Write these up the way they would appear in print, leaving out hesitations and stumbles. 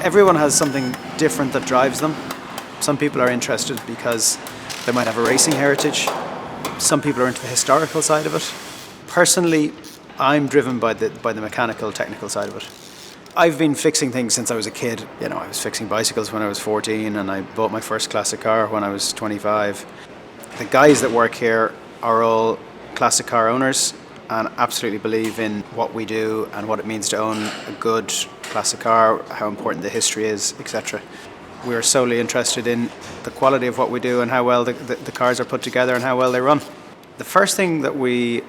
Everyone has something different that drives them. Some people are interested because they might have a racing heritage. Some people are into the historical side of it. Personally, I'm driven by the mechanical, technical side of it. I've been fixing things since I was a kid. I was fixing bicycles when I was 14, and I bought my first classic car when I was 25. The guys that work here are all classic car owners and absolutely believe in what we do and what it means to own a good classic car, how important the history is, etc. We're solely interested in the quality of what we do and how well the cars are put together and how well they run. The first thing that we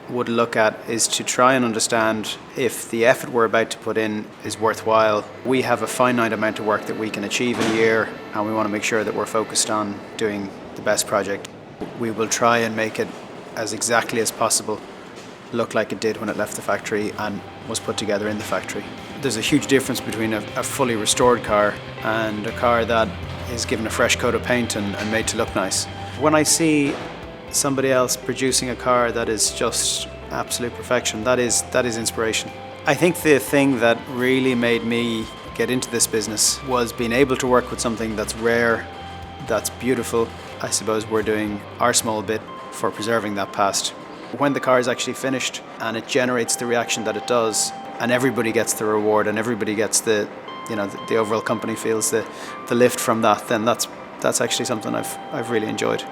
would look at is to try and understand if the effort we're about to put in is worthwhile. We have a finite amount of work that we can achieve in a year, and we want to make sure that we're focused on doing the best project. We will try and make it as exactly as possible look like it did when it left the factory and was put together in the factory. There's a huge difference between a fully restored car and a car that is given a fresh coat of paint and made to look nice. When I see somebody else producing a car that is just absolute perfection, that is inspiration. I think the thing that really made me get into this business was being able to work with something that's rare, that's beautiful. I suppose we're doing our small bit for preserving that past. When the car is actually finished and it generates the reaction that it does, and everybody gets the reward and everybody gets the overall company feels the lift from that, then that's actually something I've really enjoyed.